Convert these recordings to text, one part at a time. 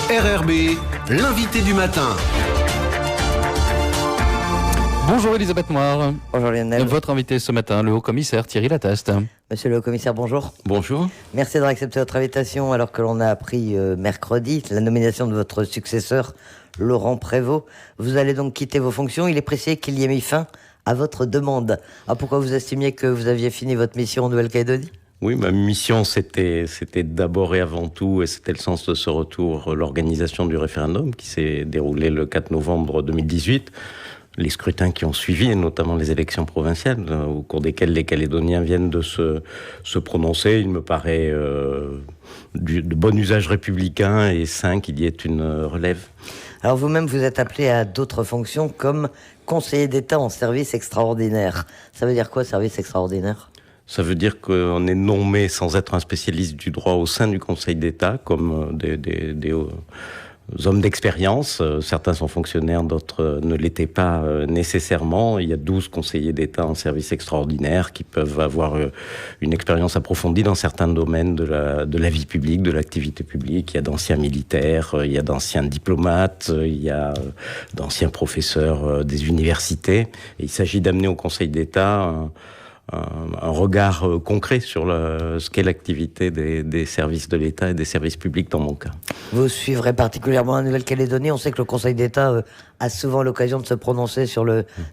RRB, l'invité du matin. Bonjour Elisabeth Moir. Bonjour Lionel. Votre invité ce matin, le haut-commissaire Thierry Lataste. Monsieur le haut-commissaire, bonjour. Bonjour. Merci d'avoir accepté votre invitation alors que l'on a appris mercredi la nomination de votre successeur, Laurent Prévost. Vous allez donc quitter vos fonctions. Il est précisé qu'il y ait mis fin à votre demande. Alors pourquoi vous estimiez que vous aviez fini votre mission en Nouvelle-Calédonie ? Oui, ma mission, c'était d'abord et avant tout, et c'était le sens de ce retour, l'organisation du référendum qui s'est déroulé le 4 novembre 2018. Les scrutins qui ont suivi, et notamment les élections provinciales, au cours desquelles les Calédoniens viennent de se prononcer, il me paraît de bon usage républicain et sain qu'il y ait une relève. Alors vous-même, vous êtes appelé à d'autres fonctions comme conseiller d'État en service extraordinaire. Ça veut dire quoi, service extraordinaire ? Ça veut dire qu'on est nommé sans être un spécialiste du droit au sein du Conseil d'État, comme des hommes d'expérience. Certains sont fonctionnaires, d'autres ne l'étaient pas nécessairement. Il y a 12 conseillers d'État en service extraordinaire qui peuvent avoir une expérience approfondie dans certains domaines de la vie publique, de l'activité publique. Il y a d'anciens militaires, il y a d'anciens diplomates, il y a d'anciens professeurs des universités. Et il s'agit d'amener au Conseil d'État un regard concret sur ce qu'est l'activité des services de l'État et des services publics dans mon cas. Vous suivrez particulièrement la Nouvelle-Calédonie. On sait que le Conseil d'État a souvent l'occasion de se prononcer sur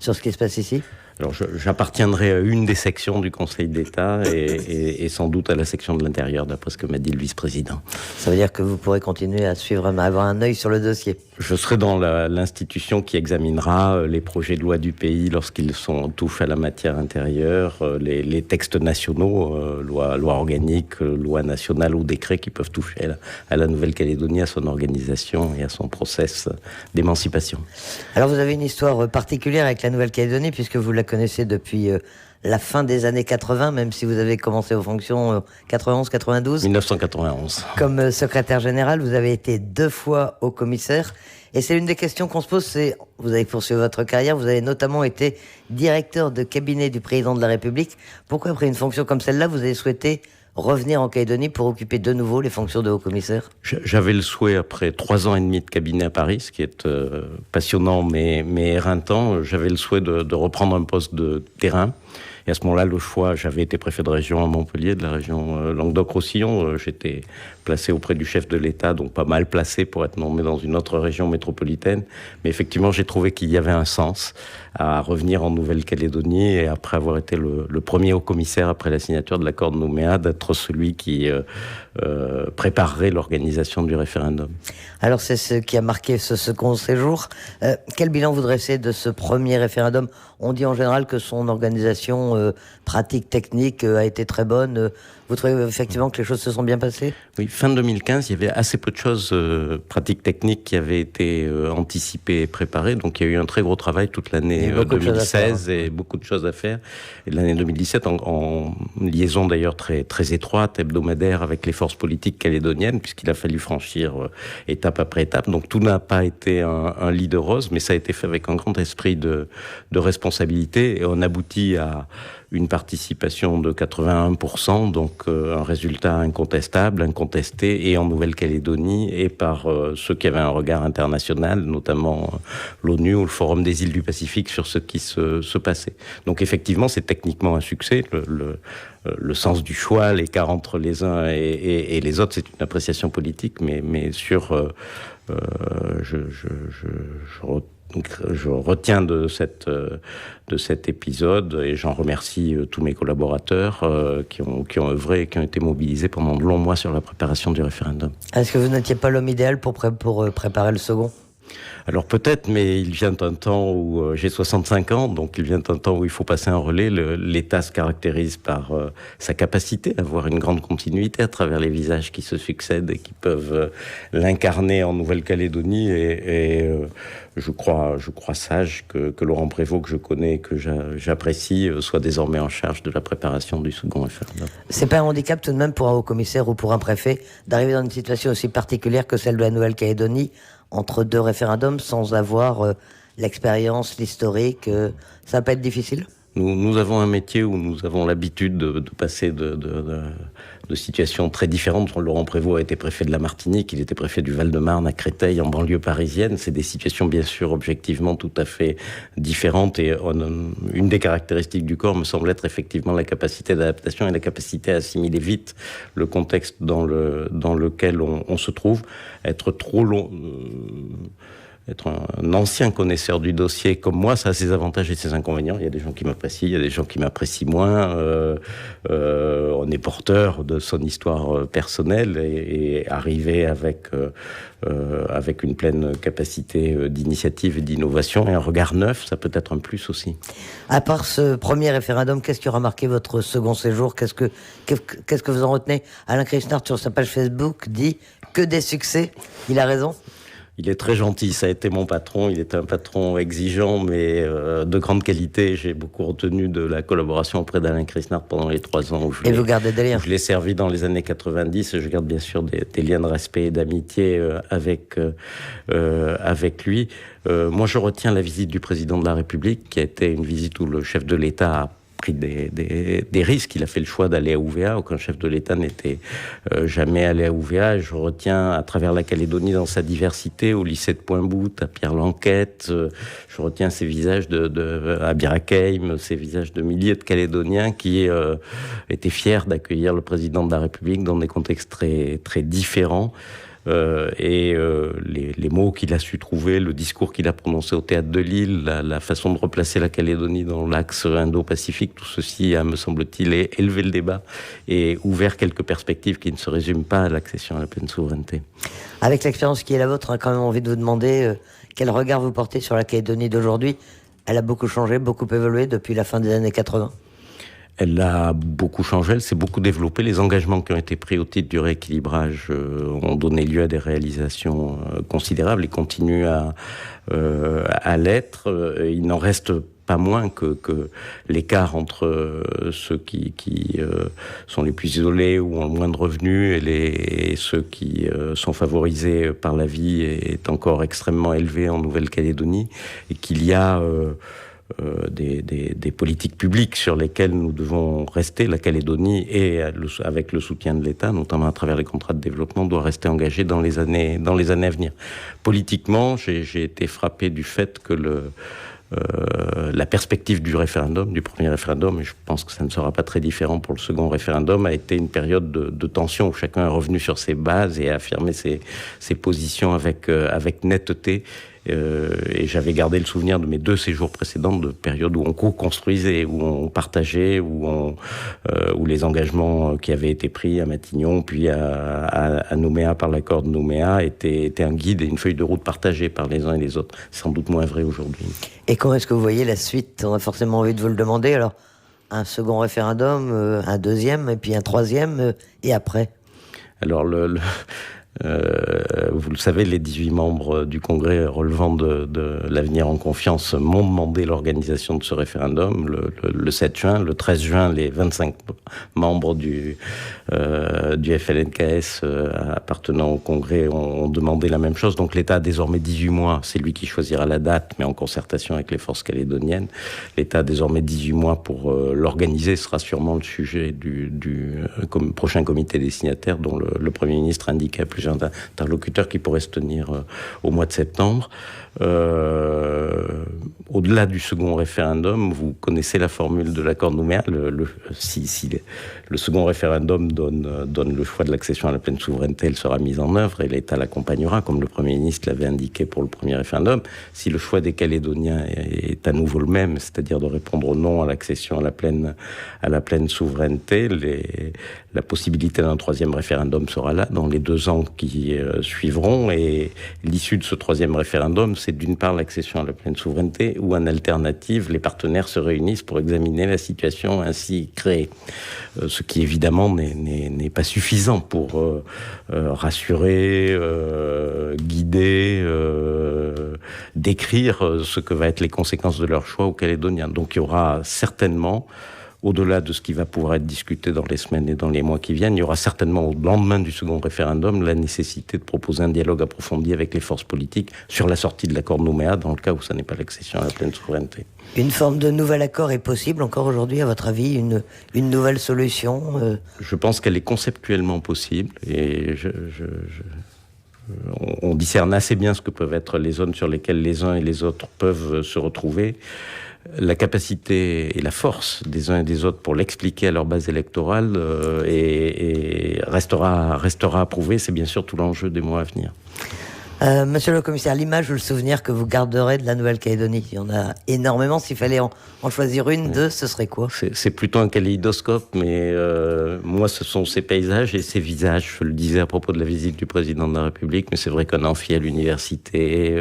ce qui se passe ici. Alors j'appartiendrai à une des sections du Conseil d'État et sans doute à la section de l'Intérieur, d'après ce que m'a dit le vice-président. Ça veut dire que vous pourrez continuer à suivre, à avoir un œil sur le dossier. Je serai dans l'institution qui examinera les projets de loi du pays lorsqu'ils touchent à la matière intérieure, les textes nationaux, loi organique, loi nationale ou décret qui peuvent toucher à la Nouvelle-Calédonie, à son organisation et à son process d'émancipation. Alors vous avez une histoire particulière avec la Nouvelle-Calédonie puisque vous la connaissez depuis la fin des années 80, même si vous avez commencé vos fonctions 91-92. 1991. Comme secrétaire général, vous avez été 2 fois haut-commissaire. Et c'est l'une des questions qu'on se pose, c'est, vous avez poursuivi votre carrière, vous avez notamment été directeur de cabinet du président de la République. Pourquoi, après une fonction comme celle-là, vous avez souhaité revenir en Calédonie pour occuper de nouveau les fonctions de haut-commissaire ? J'avais le souhait, après 3 ans et demi de cabinet à Paris, ce qui est passionnant mais éreintant, j'avais le souhait de reprendre un poste de terrain. Et à ce moment-là, le choix, j'avais été préfet de région à Montpellier, de la région Languedoc-Roussillon. J'étais placé auprès du chef de l'État, donc pas mal placé pour être nommé dans une autre région métropolitaine. Mais effectivement, j'ai trouvé qu'il y avait un sens à revenir en Nouvelle-Calédonie et après avoir été le premier haut-commissaire après la signature de l'accord de Nouméa, d'être celui qui préparerait l'organisation du référendum. Alors c'est ce qui a marqué ce second séjour. Quel bilan vous dressez de ce premier référendum ? On dit en général que son organisation pratique, technique a été très bonne. Vous trouvez effectivement que les choses se sont bien passées ? Oui, fin 2015, il y avait assez peu de choses pratiques, techniques qui avaient été anticipées et préparées. Donc il y a eu un très gros travail toute l'année 2016 et beaucoup de choses à faire. Et l'année 2017, en liaison d'ailleurs très, très étroite, hebdomadaire avec les forces politiques calédoniennes, puisqu'il a fallu franchir étape après étape. Donc tout n'a pas été un lit de rose, mais ça a été fait avec un grand esprit de responsabilité. Et on aboutit à une participation de 81%, donc un résultat incontestable, incontesté, et en Nouvelle-Calédonie, et par ceux qui avaient un regard international, notamment l'ONU ou le Forum des îles du Pacifique, sur ce qui se passait. Donc effectivement, c'est techniquement un succès. Le sens du choix, l'écart entre les uns et les autres, c'est une appréciation politique, mais sur... Je retiens de cet épisode et j'en remercie tous mes collaborateurs qui ont œuvré et qui ont été mobilisés pendant de longs mois sur la préparation du référendum. Est-ce que vous n'étiez pas l'homme idéal pour préparer le second ? Alors peut-être, mais il vient un temps où j'ai 65 ans, donc il vient un temps où il faut passer un relais. L'État se caractérise par sa capacité à avoir une grande continuité à travers les visages qui se succèdent et qui peuvent l'incarner en Nouvelle-Calédonie. Et je crois sage que Laurent Prévost, que je connais et que j'apprécie, soit désormais en charge de la préparation du second référendum. C'est pas un handicap tout de même pour un haut-commissaire ou pour un préfet d'arriver dans une situation aussi particulière que celle de la Nouvelle-Calédonie, entre 2 référendums, sans avoir l'expérience, l'historique, ça va pas être difficile ? Nous avons un métier où nous avons l'habitude de passer de de situations très différentes. Laurent Prévost a été préfet de la Martinique, il était préfet du Val-de-Marne à Créteil, en banlieue parisienne. C'est des situations bien sûr objectivement tout à fait différentes, et une des caractéristiques du corps me semble être effectivement la capacité d'adaptation et la capacité à assimiler vite le contexte dans lequel on se trouve. Être trop long... Être un ancien connaisseur du dossier comme moi, ça a ses avantages et ses inconvénients. Il y a des gens qui m'apprécient, il y a des gens qui m'apprécient moins. On est porteur de son histoire personnelle, et arriver avec une pleine capacité d'initiative et d'innovation et un regard neuf, ça peut être un plus aussi. À part ce premier référendum, qu'est-ce qui aura marqué votre second séjour ? Qu'est-ce que vous en retenez ? Alain Christnard, sur sa page Facebook, dit que des succès. Il a raison ? Il est très gentil, ça a été mon patron, il était un patron exigeant, mais de grande qualité. J'ai beaucoup retenu de la collaboration auprès d'Alain Christnard pendant les 3 ans où vous gardez des liens. Je l'ai servi dans les années 90, et je garde bien sûr des liens de respect et d'amitié avec lui. Moi, je retiens la visite du président de la République, qui a été une visite où le chef de l'État a pris des risques. Il a fait le choix d'aller à Ouvéa. Aucun chef de l'État n'était jamais allé à Ouvéa. Et je retiens à travers la Calédonie dans sa diversité, au lycée de Pointe-Bout, à Pierre-Lanquette, je retiens ces visages à Birakeim, ces visages de milliers de Calédoniens qui étaient fiers d'accueillir le président de la République dans des contextes très, très différents. Les mots qu'il a su trouver, le discours qu'il a prononcé au Théâtre de Lille, la façon de replacer la Calédonie dans l'axe Indo-Pacifique, tout ceci a, me semble-t-il, élevé le débat et ouvert quelques perspectives qui ne se résument pas à l'accession à la pleine souveraineté. Avec l'expérience qui est la vôtre, on a quand même envie de vous demander quel regard vous portez sur la Calédonie d'aujourd'hui. Elle a beaucoup changé, beaucoup évolué depuis la fin des années 80. Elle a beaucoup changé, elle s'est beaucoup développée. Les engagements qui ont été pris au titre du rééquilibrage ont donné lieu à des réalisations considérables et continuent à l'être. Il n'en reste pas moins que l'écart entre ceux qui sont les plus isolés ou ont le moins de revenus et ceux qui sont favorisés par la vie est encore extrêmement élevé en Nouvelle-Calédonie, et qu'il y a des politiques publiques sur lesquelles nous devons rester. La Calédonie, et avec le soutien de l'État, notamment à travers les contrats de développement, doit rester engagée dans les années à venir. Politiquement, j'ai été frappé du fait que la perspective du premier référendum, et je pense que ça ne sera pas très différent pour le second référendum, a été une période de tension où chacun est revenu sur ses bases et a affirmé ses positions avec netteté. Et j'avais gardé le souvenir de mes 2 séjours précédents, de périodes où on co-construisait, où on partageait, où les engagements qui avaient été pris à Matignon, puis à Nouméa par l'accord de Nouméa, étaient un guide et une feuille de route partagée par les uns et les autres. C'est sans doute moins vrai aujourd'hui. Et comment est-ce que vous voyez la suite ? On a forcément envie de vous le demander. Alors, un second référendum, un deuxième, et puis un troisième, et après ? Alors, vous le savez, les 18 membres du Congrès relevant de l'avenir en confiance m'ont demandé l'organisation de ce référendum le 7 juin. Le 13 juin, les 25 membres du FLNKS appartenant au Congrès ont demandé la même chose. Donc l'État a désormais 18 mois. C'est lui qui choisira la date, mais en concertation avec les forces calédoniennes. L'État a désormais 18 mois pour l'organiser. Ce sera sûrement le sujet du prochain comité des signataires, dont le Premier ministre indiquait à plusieurs interlocuteurs qui pourraient se tenir au mois de septembre. Au-delà du second référendum, vous connaissez la formule de l'accord de Nouméa. Si le second référendum donne le choix de l'accession à la pleine souveraineté, elle sera mise en œuvre et l'État l'accompagnera, comme le Premier ministre l'avait indiqué pour le premier référendum. Si le choix des Calédoniens est à nouveau le même, c'est-à-dire de répondre au non à l'accession à la pleine souveraineté, la possibilité d'un troisième référendum sera là dans les 2 ans qui suivront, et l'issue de ce troisième référendum, c'est d'une part l'accession à la pleine souveraineté, ou en alternative, les partenaires se réunissent pour examiner la situation ainsi créée. Ce qui évidemment n'est pas suffisant pour rassurer, guider, décrire ce que va être les conséquences de leur choix aux Calédoniens. Donc il y aura certainement, au-delà de ce qui va pouvoir être discuté dans les semaines et dans les mois qui viennent, il y aura certainement au lendemain du second référendum la nécessité de proposer un dialogue approfondi avec les forces politiques sur la sortie de l'accord de Nouméa, dans le cas où ça n'est pas l'accession à la pleine souveraineté. Une forme de nouvel accord est possible encore aujourd'hui, à votre avis, une nouvelle solution Je pense qu'elle est conceptuellement possible, et on discerne assez bien ce que peuvent être les zones sur lesquelles les uns et les autres peuvent se retrouver. La capacité et la force des uns et des autres pour l'expliquer à leur base électorale et restera à prouver. C'est bien sûr tout l'enjeu des mois à venir. Monsieur le commissaire, l'image ou le souvenir que vous garderez de la Nouvelle-Calédonie, il y en a énormément. S'il fallait en choisir une, deux, ce serait quoi? C'est plutôt un kaléidoscope, mais moi, ce sont ces paysages et ces visages. Je le disais à propos de la visite du président de la République, mais c'est vrai qu'un amphi à l'université,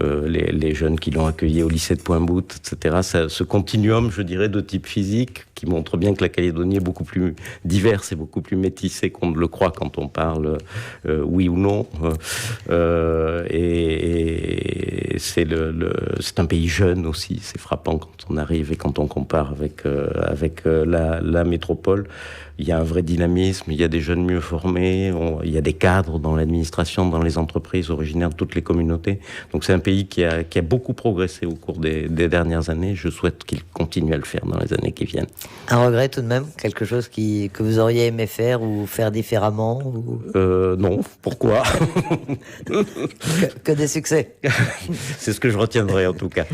les jeunes qui l'ont accueilli au lycée de Pointe-Boute, etc. Ce continuum, je dirais, de type physique, qui montre bien que la Calédonie est beaucoup plus diverse et beaucoup plus métissée qu'on ne le croit quand on parle oui ou non. Et c'est un pays jeune aussi, c'est frappant quand on arrive et quand on compare avec la métropole. Il y a un vrai dynamisme, il y a des jeunes mieux formés, il y a des cadres dans l'administration, dans les entreprises originaires de toutes les communautés. Donc c'est un pays qui a beaucoup progressé au cours des dernières années. Je souhaite qu'il continue à le faire dans les années qui viennent. Un regret tout de même? Quelque chose que vous auriez aimé faire ou faire différemment Non, pourquoi? que des succès. C'est ce que je retiendrai en tout cas.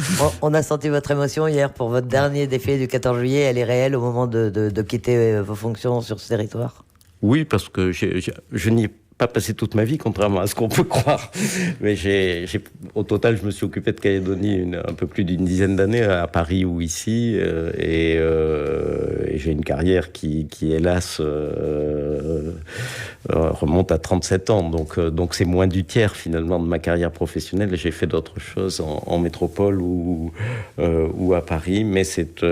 On a senti votre émotion hier pour votre dernier défilé du 14 juillet. Elle est réelle au moment de quitter vos fonctions sur ce territoire? Oui, parce que je n'y ai pas passé toute ma vie, contrairement à ce qu'on peut croire. Mais au total, je me suis occupé de Calédonie un peu plus d'une dizaine d'années, à Paris ou ici, et j'ai une carrière qui hélas, remonte à 37 ans. Donc c'est moins du tiers, finalement, de ma carrière professionnelle. J'ai fait d'autres choses en métropole ou à Paris, mais c'est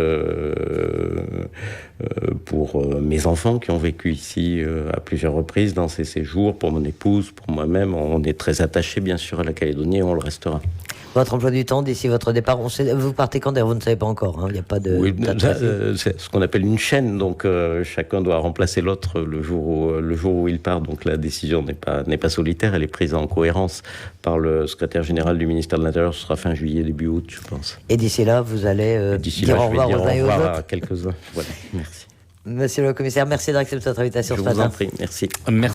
pour mes enfants qui ont vécu ici à plusieurs reprises dans ces séjours, pour mon épouse, pour moi-même. On est très attachés, bien sûr, à la Calédonie et on le restera. Votre emploi du temps d'ici votre départ, vous partez quand? Vous ne savez pas encore, il n'y a pas de... Oui, c'est ce qu'on appelle une chaîne, donc chacun doit remplacer l'autre le jour où il part. Donc la décision n'est pas solitaire, elle est prise en cohérence par le secrétaire général du ministère de l'Intérieur. Ce sera fin juillet, début août, je pense. Et d'ici là, vous allez dire au revoir aux uns et aux autres à quelques-uns. Voilà, merci. Monsieur le commissaire, merci d'accepter notre invitation ce matin. Je vous en prie, merci. Merci.